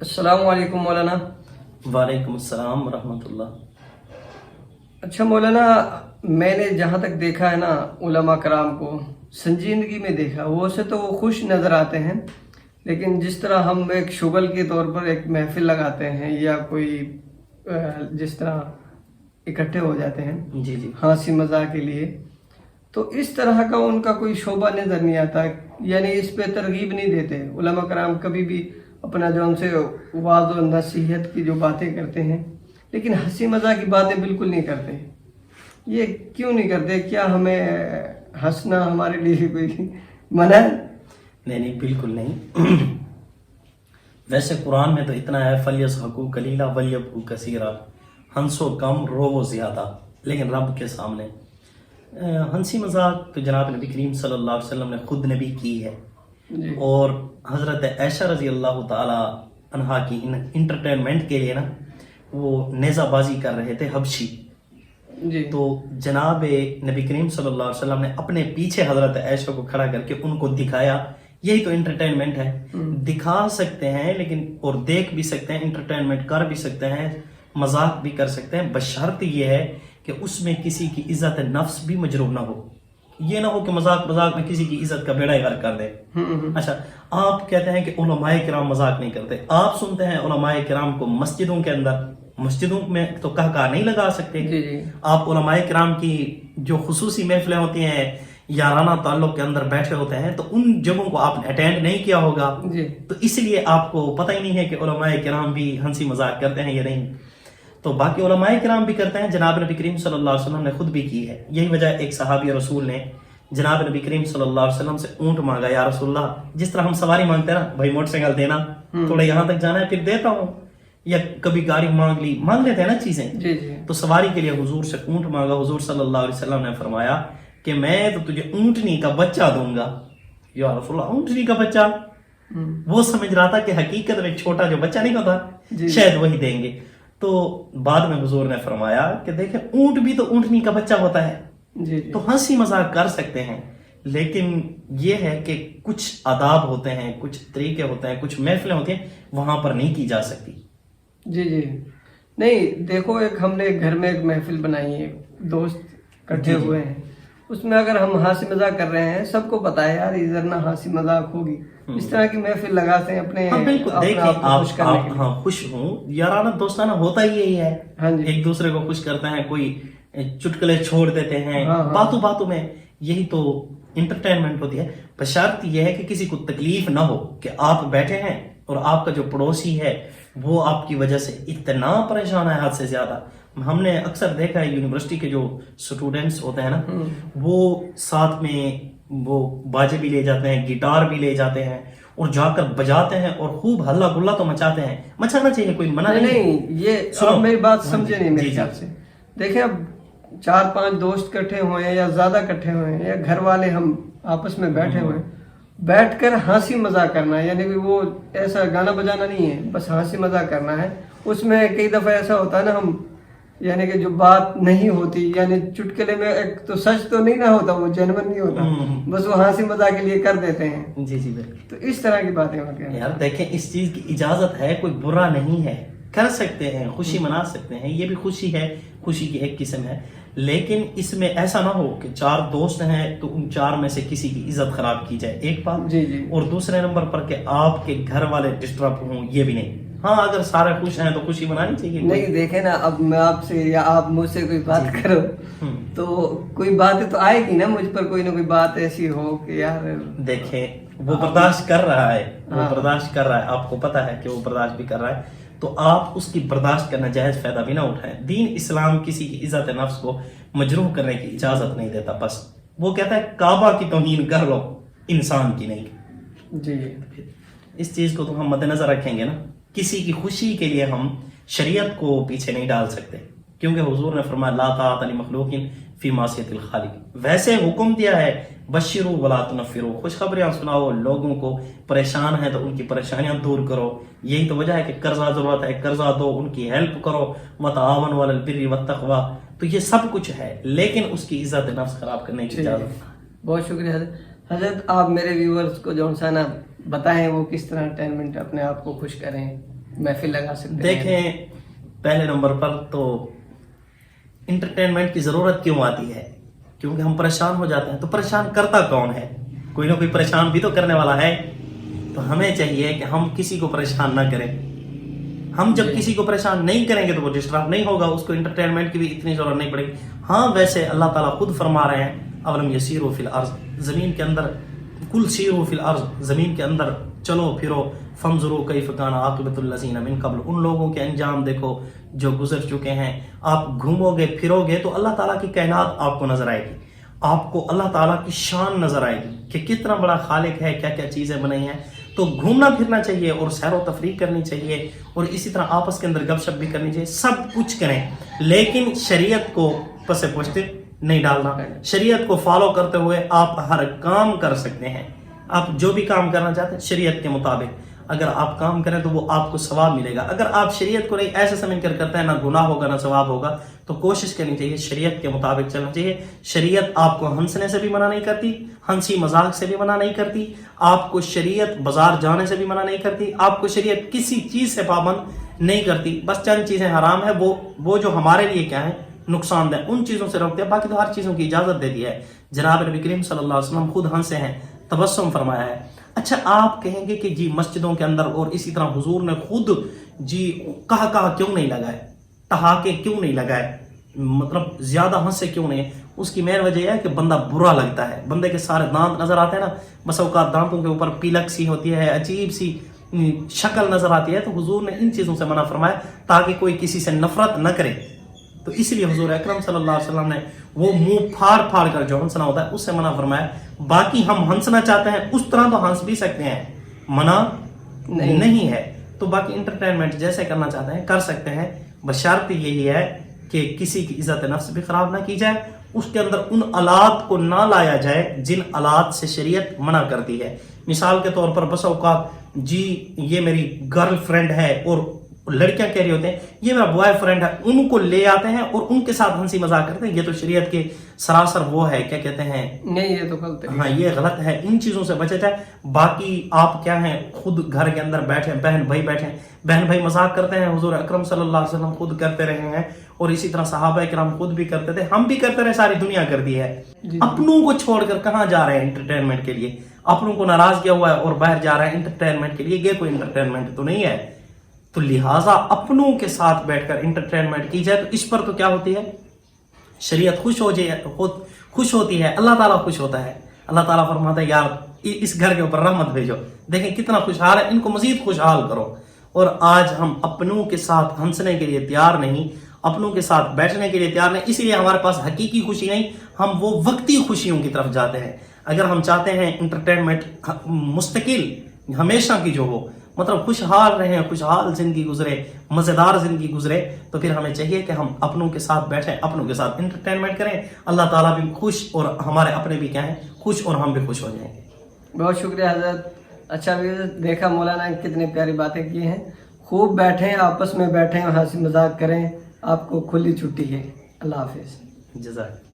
السلام علیکم مولانا۔ وعلیکم السلام ورحمۃ اللہ۔ اچھا مولانا، میں نے جہاں تک دیکھا ہے نا علماء کرام کو سنجیدگی میں دیکھا، وہ سے تو وہ خوش نظر آتے ہیں، لیکن جس طرح ہم ایک شغل کے طور پر ایک محفل لگاتے ہیں یا کوئی جس طرح اکٹھے ہو جاتے ہیں جی جی ہنسی مزاح کے لیے، تو اس طرح کا ان کا کوئی شعبہ نظر نہیں آتا، یعنی اس پہ ترغیب نہیں دیتے علماء کرام کبھی بھی اپنا جو ان سے واعظ و نصیحت کی جو باتیں کرتے ہیں، لیکن ہنسی مزاح کی باتیں بالکل نہیں کرتے۔ یہ کیوں نہیں کرتے؟ کیا ہمیں ہنسنا ہمارے لیے کوئی منع ہے؟ نہیں بالکل نہیں۔ ویسے قرآن میں تو اتنا ہے فَلْيَضْحَكُوا قَلِيلًا وَلْيَبْكُوا كَثِيرًا، ہنسو کم روو زیادہ، لیکن رب کے سامنے ہنسی مذاق تو جناب نبی کریم صلی اللہ علیہ وسلم نے خود نبی کی ہے، اور حضرت عائشہ رضی اللہ تعالی عنہا کی انٹرٹینمنٹ کے لیے نا وہ نیزہ بازی کر رہے تھے حبشی، تو جناب نبی کریم صلی اللہ علیہ وسلم نے اپنے پیچھے حضرت عائشہ کو کھڑا کر کے ان کو دکھایا۔ یہی تو انٹرٹینمنٹ ہے، دکھا سکتے ہیں لیکن اور دیکھ بھی سکتے ہیں، انٹرٹینمنٹ کر بھی سکتے ہیں، مذاق بھی کر سکتے ہیں، بشرط یہ ہے کہ اس میں کسی کی عزت نفس بھی مجروح نہ ہو۔ یہ نہ ہو کہ مذاق میں کسی کی عزت کا بیڑا ہی غرق کر دے۔ اچھا، آپ کہتے ہیں کہ علماء کرام مذاق نہیں کرتے، آپ سنتے ہیں علماء کرام کو مسجدوں کے اندر، مسجدوں میں تو کہا نہیں لگا سکتے۔ آپ علماء کرام کی جو خصوصی محفلیں ہوتی ہیں یارانہ تعلق کے اندر بیٹھے ہوتے ہیں، تو ان جگہوں کو آپ نے اٹینڈ نہیں کیا ہوگا، تو اس لیے آپ کو پتہ ہی نہیں ہے کہ علماء کرام بھی ہنسی مذاق کرتے ہیں یا نہیں۔ تو باقی علماء کرام بھی کرتے ہیں، جناب نبی کریم صلی اللہ علیہ وسلم نے خود بھی کی ہے۔ یہی وجہ ایک صحابی رسول نے جناب نبی کریم صلی اللہ علیہ وسلم سے اونٹ مانگا، یا رسول اللہ، جس طرح ہم سواری مانگتے ہیں نا، بھائی موٹر سائیکل دینا، تھوڑا یہاں تک جانا ہے پھر دیتا ہوں، یا کبھی گاڑی مانگ لیتے ہیں نا چیزیں، تو سواری کے لیے حضور سے اونٹ مانگا۔ حضور صلی اللہ علیہ وسلم نے فرمایا کہ میں تو تجھے اونٹنی کا بچہ دوں گا۔ یا رسول اللہ، اونٹنی کا بچہ؟ وہ سمجھ رہا تھا کہ حقیقت میں چھوٹا جو بچہ نہیں ہوتا شاید وہی دیں گے۔ تو بعد میں حضور نے فرمایا کہ دیکھیں اونٹ بھی تو اونٹنی کا بچہ ہوتا ہے، تو ہنسی مذاق کر سکتے ہیں، لیکن یہ ہے کہ کچھ آداب ہوتے ہیں، کچھ طریقے ہوتے ہیں، کچھ محفلیں ہوتی ہیں، وہاں پر نہیں کی جا سکتی۔ جی نہیں، دیکھو ایک ہم نے گھر میں ایک محفل بنائی ہے، دوست اکٹھے ہوئے ہیں، اس میں اگر ہم ہنسی مذاق کر رہے ہیں، سب کو پتا ہے یار ادھر نہ ہنسی مذاق ہوگی، اس طرح کی محفل لگاتے ہیں اپنے بالکل۔ دیکھیں آپ خوش ہوں، یارانہ دوستانہ ہوتا ہی یہی ہے، ایک دوسرے کو خوش کرتے ہیں، کوئی چٹکلے چھوڑ دیتے ہیں باتوں میں، یہی تو انٹرٹینمنٹ ہوتی ہے۔ بشرط یہ ہے کہ کسی کو تکلیف نہ ہو کہ آپ بیٹھے ہیں اور آپ کا جو پڑوسی ہے وہ آپ کی وجہ سے اتنا پریشان ہے حد سے زیادہ۔ ہم نے اکثر دیکھا ہے یونیورسٹی کے جو سٹوڈنٹس ہوتے ہیں نا، وہ ساتھ میں وہ باجے بھی لے جاتے ہیں، گٹار بھی لے جاتے ہیں، اور جا کر بجاتے ہیں اور خوب ہلا گلا تو مچاتے ہیں۔ مچانا چاہیے، کوئی منع نہیں۔ یہ آپ میری بات سمجھے نہیں میرے خیال سے۔ دیکھیں اب 4-5 دوست اکٹھے ہوئے ہیں یا زیادہ اکٹھے ہوئے ہیں، یا گھر والے ہم آپس میں بیٹھے ہوئے ہیں، بیٹھ کر ہنسی مذاق کرنا ہے، یعنی کہ وہ ایسا گانا بجانا نہیں ہے، بس ہنسی مذاق کرنا ہے۔ اس میں کئی دفعہ ایسا ہوتا ہے نا، ہم یعنی کہ جو بات نہیں ہوتی، یعنی چٹکلے میں ایک تو سچ تو نہیں نہ ہوتا، وہ جینون نہیں ہوتا، بس وہ ہنسی مذاق کے لیے کر دیتے ہیں۔ جی بالکل۔ تو اس طرح کی باتیں ہوتی ہیں۔ یار دیکھیں، اس چیز کی اجازت ہے، کوئی برا نہیں ہے، کر سکتے ہیں، خوشی منا سکتے ہیں، یہ بھی خوشی ہے، خوشی کی ایک قسم ہے، لیکن اس میں ایسا نہ ہو کہ 4 دوست ہیں تو ان 4 میں سے کسی کی عزت خراب کی جائے، ایک بات، اور دوسرے نمبر پر کہ آپ کے گھر والے ڈسٹرب ہوں، یہ بھی نہیں۔ ہاں، اگر سارے خوش ہیں تو خوشی منانی چاہیے۔ نہیں دیکھیں نا، اب میں آپ سے یا آپ مجھ سے کوئی بات کرو تو کوئی بات تو آئے گی نا مجھ پر، کوئی نہ کوئی بات ایسی ہو کہ یار دیکھیں وہ برداشت کر رہا ہے، وہ برداشت کر رہا ہے، آپ کو پتا ہے کہ وہ برداشت بھی کر رہا ہے، تو آپ اس کی برداشت کرنا جائز فائدہ بھی نہ اٹھائیں۔ دین اسلام کسی کی عزت نفس کو مجروح کرنے کی اجازت نہیں دیتا، بس وہ کہتا ہے کعبہ کی توہین کر لو، انسان کی نہیں۔ اس چیز کو تو ہم مد نظر رکھیں گے نا، کسی کی خوشی کے لیے ہم شریعت کو پیچھے نہیں ڈال سکتے، کیونکہ حضور نے فرمایا لا طاعت لمخلوق فی معصیت الخالق۔ ویسے حکم دیا ہے بشروا ولا تنفروا، خوشخبریاں سناؤ، لوگوں کو پریشان ہیں تو ان کی پریشانیاں دور کرو۔ یہی تو وجہ ہے کہ قرضہ ضرورت ہے، قرضہ دو، ان کی ہیلپ کرو، وتعاونوا علی البر والتقوی، تو یہ سب کچھ ہے، لیکن اس کی عزت نفس خراب کرنے کی اجازت۔ بہت شکریہ حضرت، آپ میرے ویورز کو جو نا بتائیں وہ کس طرح انٹرٹینمنٹ اپنے آپ کو خوش کریں، محفل لگا سکتے ہیں. دیکھیں پہلے نمبر پر تو انٹرٹینمنٹ کی ضرورت کیوں آتی ہے؟ کیونکہ ہم پریشان ہو جاتے ہیں. تو پریشان کرتا کون ہے؟ کوئی نہ کوئی پریشان بھی تو کرنے والا ہے. تو ہمیں چاہیے کہ ہم کسی کو پریشان نہ کریں. ہم جب کسی کو پریشان نہیں کریں گے تو وہ ڈسٹرب نہیں ہوگا, اس کو انٹرٹینمنٹ کی بھی اتنی ضرورت نہیں پڑے گی. ہاں ویسے اللہ تعالیٰ خود فرما رہے ہیں اولم یسیروا فی الارض, زمین کے اندر, کل سیروا فی الارض, زمین کے اندر چلو پھرو, فانظروا کیف کان عاقبۃ الذین من قبل, ان لوگوں کے انجام دیکھو جو گزر چکے ہیں. آپ گھومو گے پھرو گے تو اللہ تعالیٰ کی کائنات آپ کو نظر آئے گی, آپ کو اللہ تعالیٰ کی شان نظر آئے گی کہ کتنا بڑا خالق ہے, کیا کیا چیزیں بنائی ہیں. تو گھومنا پھرنا چاہیے اور سیر و تفریح کرنی چاہیے, اور اسی طرح آپس کے اندر گپ شپ بھی کرنی چاہیے, سب کچھ کریں, لیکن شریعت کو پس پشت نہیں ڈالنا. شریعت کو فالو کرتے ہوئے آپ ہر کام کر سکتے ہیں. آپ جو بھی کام کرنا چاہتے ہیں شریعت کے مطابق اگر آپ کام کریں تو وہ آپ کو ثواب ملے گا. اگر آپ شریعت کو نہیں ایسے سمجھ کر کرتے ہیں, نہ گناہ ہوگا نہ ثواب ہوگا, تو کوشش کرنی چاہیے شریعت کے مطابق چلنا چاہیے. شریعت آپ کو ہنسنے سے بھی منع نہیں کرتی, ہنسی مذاق سے بھی منع نہیں کرتی, آپ کو شریعت بازار جانے سے بھی منع نہیں کرتی, آپ کو شریعت کسی چیز سے پابند نہیں کرتی. بس چند چیزیں حرام ہیں, وہ جو ہمارے لیے کیا ہے نقصان دہ, ان چیزوں سے روکتے ہیں. باقی تو ہر چیزوں کی اجازت دے دی ہے. جناب نبی کریم صلی اللہ علیہ وسلم خود ہنسے ہیں, تبسم فرمایا ہے. اچھا آپ کہیں گے کہ جی مسجدوں کے اندر اور اسی طرح حضور نے خود جی کہا کیوں نہیں لگائے, ٹہاکے کیوں نہیں لگائے, مطلب زیادہ ہنسے کیوں نہیں؟ اس کی مین وجہ یہ ہے کہ بندہ برا لگتا ہے, بندے کے سارے دانت نظر آتے ہیں نا, بس اوقات دانتوں کے اوپر پیلک سی ہوتی ہے, عجیب سی شکل نظر آتی ہے. تو حضور نے ان چیزوں سے منع فرمایا تاکہ کوئی کسی سے نفرت نہ کرے. تو اس لیے حضور اکرم صلی اللہ علیہ وسلم نے وہ منہ پھاڑ پھاڑ کر جو ہنسنا ہوتا ہے اس سے منع فرمایا. باقی ہم ہنسنا چاہتے ہیں اس طرح تو ہنس بھی سکتے ہیں, منع نہیں ہے. تو باقی انٹرٹینمنٹ جیسے کرنا چاہتے ہیں کر سکتے ہیں, بشرط یہی ہے کہ کسی کی عزت نفس بھی خراب نہ کی جائے, اس کے اندر ان آلات کو نہ لایا جائے جن آلات سے شریعت منع کرتی ہے. مثال کے طور پر بس اوقات جی یہ میری گرل فرینڈ ہے, اور لڑکیاں کہہ رہی ہوتے ہیں یہ میرا بوائے فرینڈ ہے, ان کو لے آتے ہیں اور ان کے ساتھ ہنسی مذاق کرتے ہیں. یہ تو شریعت کے سراسر وہ ہے, کیا کہتے ہیں, نہیں یہ تو غلط ہے, ہاں یہ غلط ہے. ان چیزوں سے بچے جائے. باقی آپ کیا ہیں, خود گھر کے اندر بیٹھے, بہن بھائی مذاق کرتے ہیں, حضور اکرم صلی اللہ علیہ وسلم خود کرتے رہے ہیں, اور اسی طرح صحابہ کرام خود بھی کرتے تھے, ہم بھی کرتے رہے, ساری دنیا کرتی ہے. اپنوں کو چھوڑ کر کہاں جا رہے ہیں انٹرٹینمنٹ کے لیے؟ اپنوں کو ناراض کیا ہوا ہے اور باہر جا رہے ہیں انٹرٹینمنٹ کے لیے. یہ کوئی انٹرٹینمنٹ تو نہیں ہے. تو لہٰذا اپنوں کے ساتھ بیٹھ کر انٹرٹینمنٹ کی جائے. تو اس پر تو کیا ہوتی ہے, شریعت خوش ہوتی ہے, اللہ تعالیٰ خوش ہوتا ہے. اللہ تعالیٰ فرماتا ہے یار اس گھر کے اوپر رحمت بھیجو, دیکھیں کتنا خوشحال ہے, ان کو مزید خوشحال کرو. اور آج ہم اپنوں کے ساتھ ہنسنے کے لیے تیار نہیں, اپنوں کے ساتھ بیٹھنے کے لیے تیار نہیں, اس لیے ہمارے پاس حقیقی خوشی نہیں, ہم وہ وقتی خوشیوں کی طرف جاتے ہیں. اگر ہم چاہتے ہیں انٹرٹینمنٹ مستقل ہمیشہ کی جو ہو, مطلب خوشحال رہیں, خوشحال زندگی گزرے, مزیدار زندگی گزرے, تو پھر ہمیں چاہیے کہ ہم اپنوں کے ساتھ بیٹھیں, اپنوں کے ساتھ انٹرٹینمنٹ کریں. اللہ تعالیٰ بھی خوش اور ہمارے اپنے بھی کیا ہیں خوش, اور ہم بھی خوش ہو جائیں گے. بہت شکریہ حضرت. اچھا بھی دیکھا مولانا کتنی پیاری باتیں کی ہیں. خوب بیٹھیں, آپس میں بیٹھیں, ہنسی مذاق کریں, آپ کو کھلی چھٹی ہے. اللہ حافظ. جزاک.